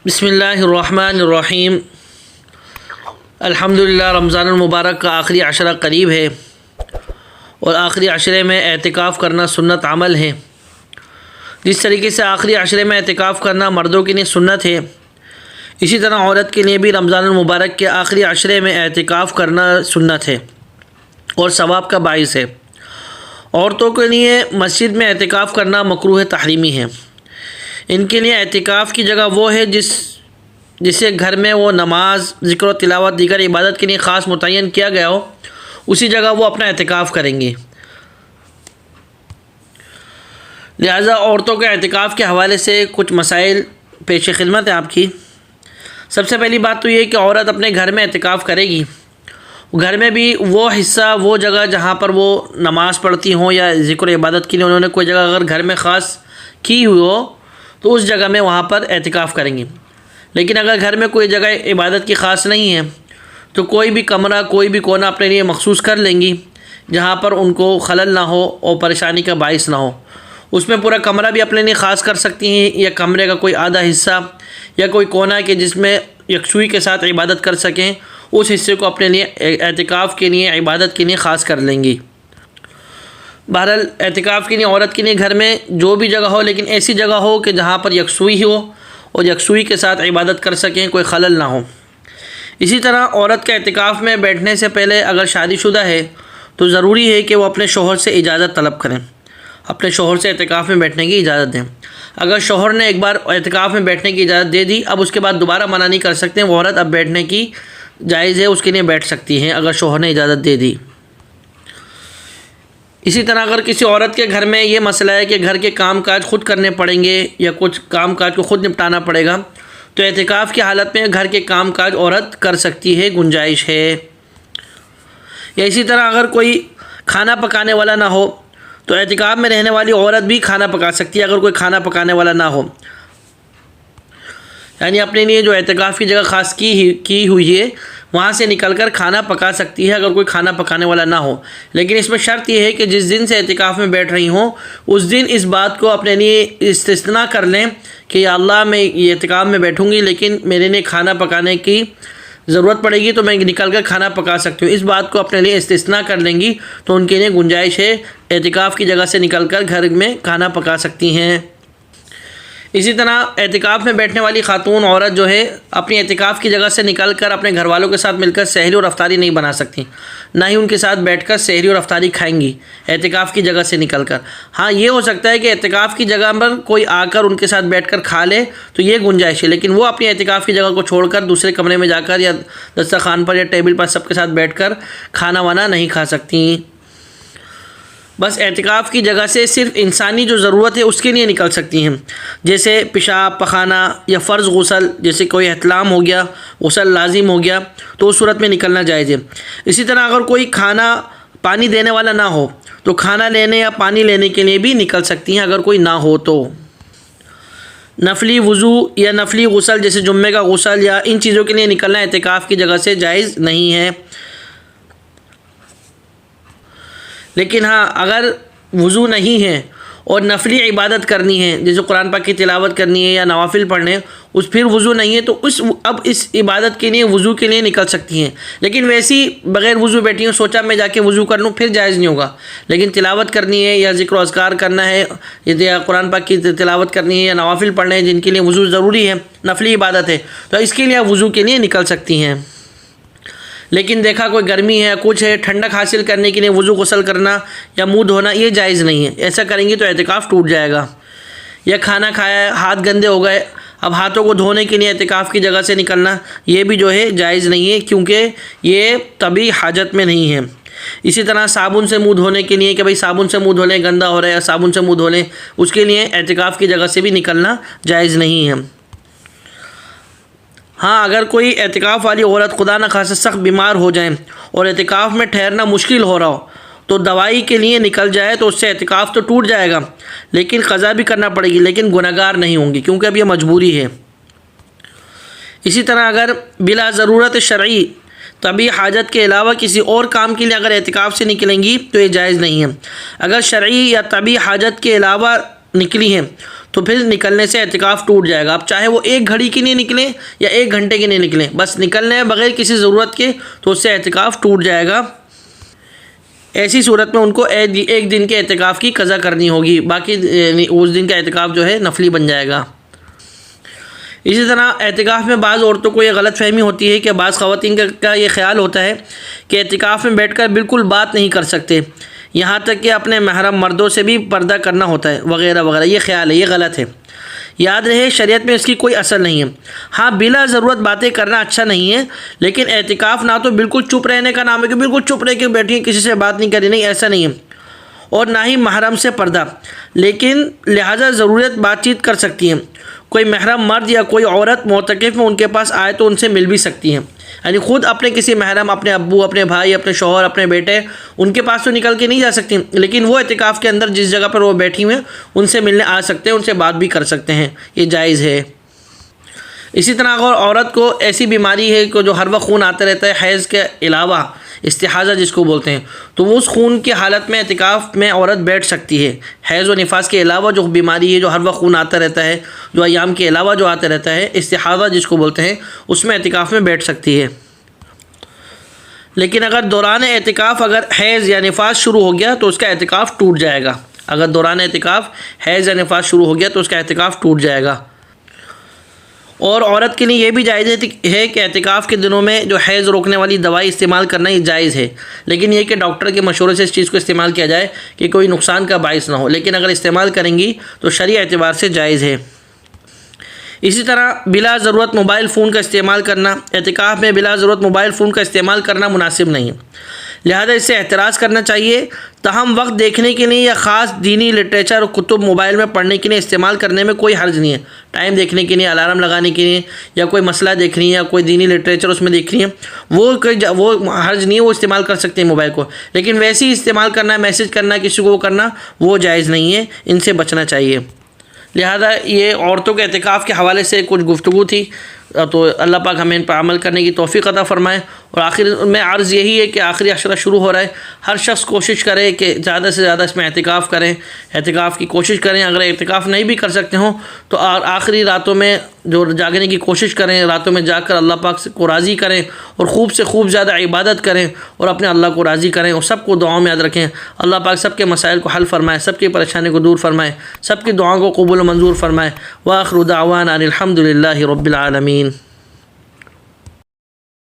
بسم اللہ الرحمن الرحیم۔ الحمدللہ رمضان المبارک کا آخری عشرہ قریب ہے اور آخری عشرے میں اعتکاف کرنا سنت عمل ہے۔ جس طریقے سے آخری عشرے میں اعتکاف کرنا مردوں کے لیے سنت ہے، اسی طرح عورت کے لیے بھی رمضان المبارک کے آخری عشرے میں اعتکاف کرنا سنت ہے اور ثواب کا باعث ہے۔ عورتوں کے لیے مسجد میں اعتکاف کرنا مکروہ تحریمی ہے۔ ان کے لیے اعتکاف کی جگہ وہ ہے جسے گھر میں وہ نماز، ذکر و تلاوت، دیگر عبادت کے لیے خاص متعین کیا گیا ہو، اسی جگہ وہ اپنا اعتکاف کریں گے۔ لہٰذا عورتوں کے اعتکاف کے حوالے سے کچھ مسائل پیش خدمت ہے آپ کی۔ سب سے پہلی بات تو یہ کہ عورت اپنے گھر میں اعتکاف کرے گی، گھر میں بھی وہ حصہ، وہ جگہ جہاں پر وہ نماز پڑھتی ہوں یا ذکر و عبادت کے لیے انہوں نے کوئی جگہ اگر گھر میں خاص کی ہوئی ہو تو اس جگہ میں وہاں پر اعتکاف کریں گے۔ لیکن اگر گھر میں کوئی جگہ عبادت کی خاص نہیں ہے تو کوئی بھی کمرہ، کوئی بھی کونا اپنے لیے مخصوص کر لیں گی جہاں پر ان کو خلل نہ ہو اور پریشانی کا باعث نہ ہو۔ اس میں پورا کمرہ بھی اپنے لیے خاص کر سکتی ہیں یا کمرے کا کوئی آدھا حصہ یا کوئی کونا کہ جس میں یکسوئی کے ساتھ عبادت کر سکیں، اس حصے کو اپنے لیے اعتکاف کے لیے، عبادت کے لیے خاص کر لیں گی۔ بہرحال اعتکاف کے لیے عورت کے لیے گھر میں جو بھی جگہ ہو، لیکن ایسی جگہ ہو کہ جہاں پر یکسوئی ہو اور یکسوئی کے ساتھ عبادت کر سکیں، کوئی خلل نہ ہو۔ اسی طرح عورت کے اعتکاف میں بیٹھنے سے پہلے اگر شادی شدہ ہے تو ضروری ہے کہ وہ اپنے شوہر سے اجازت طلب کریں، اپنے شوہر سے اعتکاف میں بیٹھنے کی اجازت دیں۔ اگر شوہر نے ایک بار اعتکاف میں بیٹھنے کی اجازت دے دی، اب اس کے بعد دوبارہ منع نہیں کر سکتے، وہ عورت اب بیٹھنے کی جائز ہے، اس کے لیے بیٹھ سکتی ہیں اگر شوہر نے اجازت دے دی۔ اسی طرح اگر کسی عورت کے گھر میں یہ مسئلہ ہے کہ گھر کے کام کاج خود کرنے پڑیں گے یا کچھ کام کاج کو خود نپٹانا پڑے گا، تو اعتکاف کی حالت میں گھر کے کام کاج عورت کر سکتی ہے، گنجائش ہے۔ یا اسی طرح اگر کوئی کھانا پکانے والا نہ ہو تو اعتکاف میں رہنے والی عورت بھی کھانا پکا سکتی ہے اگر کوئی کھانا پکانے والا نہ ہو، یعنی اپنے لیے جو اعتکاف کی جگہ خاص کی ہوئی ہے وہاں سے نکل کر کھانا پکا سکتی ہے اگر کوئی کھانا پکانے والا نہ ہو۔ لیکن اس میں شرط یہ ہے کہ جس دن سے اعتکاف میں بیٹھ رہی ہوں اس دن اس بات کو اپنے لیے استثناء کر لیں کہ یا اللہ میں یہ اعتکاف میں بیٹھوں گی لیکن میرے لیے کھانا پکانے کی ضرورت پڑے گی تو میں نکل کر کھانا پکا سکتی ہوں، اس بات کو اپنے لیے استثناء کر لیں گی تو ان کے لیے گنجائش ہے، اعتکاف کی جگہ سے نکل کر گھر میں کھانا پکا سکتی ہیں۔ اسی طرح اعتکاف میں بیٹھنے والی خاتون عورت جو ہے اپنی اعتکاف کی جگہ سے نکل کر اپنے گھر والوں کے ساتھ مل کر سحری اور افطاری نہیں بنا سکتی، نہ ہی ان کے ساتھ بیٹھ کر سحری اور افطاری کھائیں گی اعتکاف کی جگہ سے نکل کر۔ ہاں یہ ہو سکتا ہے کہ اعتکاف کی جگہ پر کوئی آ کر ان کے ساتھ بیٹھ کر کھا لے تو یہ گنجائش ہے، لیکن وہ اپنی اعتکاف کی جگہ کو چھوڑ کر دوسرے کمرے میں جا کر یا دسترخوان پر یا ٹیبل پر سب کے ساتھ بیٹھ کر کھانا وانا نہیں کھا سکتی۔ بس اعتکاف کی جگہ سے صرف انسانی جو ضرورت ہے اس کے لیے نکل سکتی ہیں، جیسے پیشاب پخانہ یا فرض غسل، جیسے کوئی احتلام ہو گیا، غسل لازم ہو گیا تو اس صورت میں نکلنا جائز ہے۔ اسی طرح اگر کوئی کھانا پانی دینے والا نہ ہو تو کھانا لینے یا پانی لینے کے لیے بھی نکل سکتی ہیں اگر کوئی نہ ہو تو۔ نفلی وضو یا نفلی غسل جیسے جمعے کا غسل یا ان چیزوں کے لیے نکلنا اعتکاف کی جگہ سے جائز نہیں ہے۔ لیکن ہاں اگر وضو نہیں ہے اور نفلی عبادت کرنی ہے جیسے قرآن پاک کی تلاوت کرنی ہے یا نوافل پڑھنے، اس پھر وضو نہیں ہے تو اب اس عبادت کے لیے وضو کے لیے نکل سکتی ہیں، لیکن ویسی بغیر وضو بیٹھی ہوں، سوچا میں جا کے وضو کر لوں، پھر جائز نہیں ہوگا۔ لیکن تلاوت کرنی ہے یا ذکر و اذکار کرنا ہے یا قرآن پاک کی تلاوت کرنی ہے یا نوافل پڑھنے ہیں جن کے لیے وضو ضروری ہے، نفلی عبادت ہے، تو اس کے لیے وضو کے لیے نکل سکتی ہیں۔ لیکن دیکھا کوئی گرمی ہے، کچھ ہے، ٹھنڈک حاصل کرنے کے لیے وضو غسل کرنا یا منہ دھونا یہ جائز نہیں ہے، ایسا کریں گی تو اعتکاف ٹوٹ جائے گا۔ یا کھانا کھایا ہے، ہاتھ گندے ہو گئے، اب ہاتھوں کو دھونے کے لیے اعتکاف کی جگہ سے نکلنا یہ بھی جو ہے جائز نہیں ہے کیونکہ یہ طبی حاجت میں نہیں ہے۔ اسی طرح صابن سے منہ دھونے کے لیے کہ بھئی صابن سے منہ دھو لیں، گندا ہو رہا ہے یا صابن سے منہ دھو لیں، اس کے لیے اعتکاف کی جگہ سے بھی نکلنا جائز نہیں ہے۔ ہاں اگر کوئی اعتکاف والی عورت خدا نخواستہ سخت بیمار ہو جائیں اور اعتکاف میں ٹھہرنا مشکل ہو رہا ہو تو دوائی کے لیے نکل جائے تو اس سے اعتکاف تو ٹوٹ جائے گا، لیکن قضا بھی کرنا پڑے گی، لیکن گنہگار نہیں ہوں گی کیونکہ اب یہ مجبوری ہے۔ اسی طرح اگر بلا ضرورت شرعی طبی حاجت کے علاوہ کسی اور کام کے لیے اگر اعتکاف سے نکلیں گی تو یہ جائز نہیں ہے۔ اگر شرعی یا طبی حاجت کے علاوہ نکلی ہیں تو پھر نکلنے سے اعتکاف ٹوٹ جائے گا. اب چاہے وہ 1 گھڑی کے لیے نکلیں یا 1 گھنٹے کے لیے نکلیں, بس نکلنے ہیں بغیر کسی ضرورت کے تو اس سے اعتکاف ٹوٹ جائے گا. ایسی صورت میں ان کو 1 دن کے اعتکاف کی قضا کرنی ہوگی, باقی اس دن کا اعتکاف جو ہے نفلی بن جائے گا. اسی طرح اعتکاف میں بعض عورتوں کو یہ غلط فہمی ہوتی ہے کہ بعض خواتین کا یہ خیال ہوتا ہے کہ اعتکاف میں بیٹھ کر بالکل بات نہیں کر سکتے, یہاں تک کہ اپنے محرم مردوں سے بھی پردہ کرنا ہوتا ہے وغیرہ وغیرہ. یہ خیال ہے, یہ غلط ہے. یاد رہے شریعت میں اس کی کوئی اثر نہیں ہے. ہاں بلا ضرورت باتیں کرنا اچھا نہیں ہے, لیکن اعتکاف نہ تو بالکل چپ رہنے کا نام ہے کہ بالکل چپ رہ کے بیٹھی کسی سے بات نہیں کرنی, نہیں ایسا نہیں ہے, اور نہ ہی محرم سے پردہ. لیکن لہٰذا ضرورت بات چیت کر سکتی ہیں. کوئی محرم مرد یا کوئی عورت معتکف میں ان کے پاس آئے تو ان سے مل بھی سکتی ہیں, یعنی خود اپنے کسی محرم, اپنے ابو, اپنے بھائی, اپنے شوہر, اپنے بیٹے, ان کے پاس تو نکل کے نہیں جا سکتی, لیکن وہ اعتکاف کے اندر جس جگہ پر وہ بیٹھی ہوئے ہیں ان سے ملنے آ سکتے ہیں, ان سے بات بھی کر سکتے ہیں, یہ جائز ہے. اسی طرح اگر عورت کو ایسی بیماری ہے کہ جو ہر وقت خون آتا رہتا ہے حیض کے علاوہ, استحاضہ جس کو بولتے ہیں, تو وہ اس خون کی حالت میں اعتکاف میں عورت بیٹھ سکتی ہے. حیض و نفاس کے علاوہ جو بیماری ہے جو ہر وقت خون آتا رہتا ہے, جو ایام کے علاوہ جو آتا رہتا ہے, استحاضہ جس کو بولتے ہیں, اس میں اعتکاف میں بیٹھ سکتی ہے. لیکن اگر دوران اعتکاف اگر حیض یا نفاس شروع ہو گیا تو اس کا اعتکاف ٹوٹ جائے گا. اگر دوران اعتکاف حیض یا نفاس شروع ہو گیا تو اس کا اعتکاف ٹوٹ جائے گا. اور عورت کے لیے یہ بھی جائز ہے کہ اعتکاف کے دنوں میں جو حیض روکنے والی دوائی استعمال کرنا یہ جائز ہے, لیکن یہ کہ ڈاکٹر کے مشورے سے اس چیز کو استعمال کیا جائے کہ کوئی نقصان کا باعث نہ ہو, لیکن اگر استعمال کریں گی تو شرعی اعتبار سے جائز ہے. اسی طرح بلا ضرورت موبائل فون کا استعمال کرنا, اعتکاف میں بلا ضرورت موبائل فون کا استعمال کرنا مناسب نہیں ہے, لہذا اس سے احتراز کرنا چاہیے. تاہم وقت دیکھنے کے لیے یا خاص دینی لٹریچر اور کتب موبائل میں پڑھنے کے لیے استعمال کرنے میں کوئی حرج نہیں ہے. ٹائم دیکھنے کے لیے, الارم لگانے کے لیے, یا کوئی مسئلہ دیکھنی ہے یا کوئی دینی لٹریچر اس میں دیکھنی ہے, وہ حرج نہیں ہے, وہ استعمال کر سکتے ہیں موبائل کو. لیکن ویسے ہی استعمال کرنا, میسج کرنا, کسی کو وہ کرنا, وہ جائز نہیں ہے, ان سے بچنا چاہیے. لہذا یہ عورتوں کے اعتکاف کے حوالے سے کچھ گفتگو تھی, تو اللہ پاک ہمیں ان پر عمل کرنے کی توفیق عطا فرمائے. اور آخر میں عرض یہی ہے کہ آخری عشرہ شروع ہو رہا ہے, ہر شخص کوشش کرے کہ زیادہ سے زیادہ اس میں اعتکاف کریں, اعتکاف کی کوشش کریں. اگر اعتکاف نہیں بھی کر سکتے ہوں تو آخری راتوں میں جو جاگنے کی کوشش کریں, راتوں میں جاگ کر اللہ پاک کو راضی کریں اور خوب سے خوب زیادہ عبادت کریں اور اپنے اللہ کو راضی کریں, اور سب کو دعاؤں میں یاد رکھیں. اللہ پاک سب کے مسائل کو حل فرمائے, سب کی پریشانی کو دور فرمائے, سب کی دعاؤں کو قبول و منظور فرمائے. وآخر دعوانا ان الحمد للہ رب العالمین.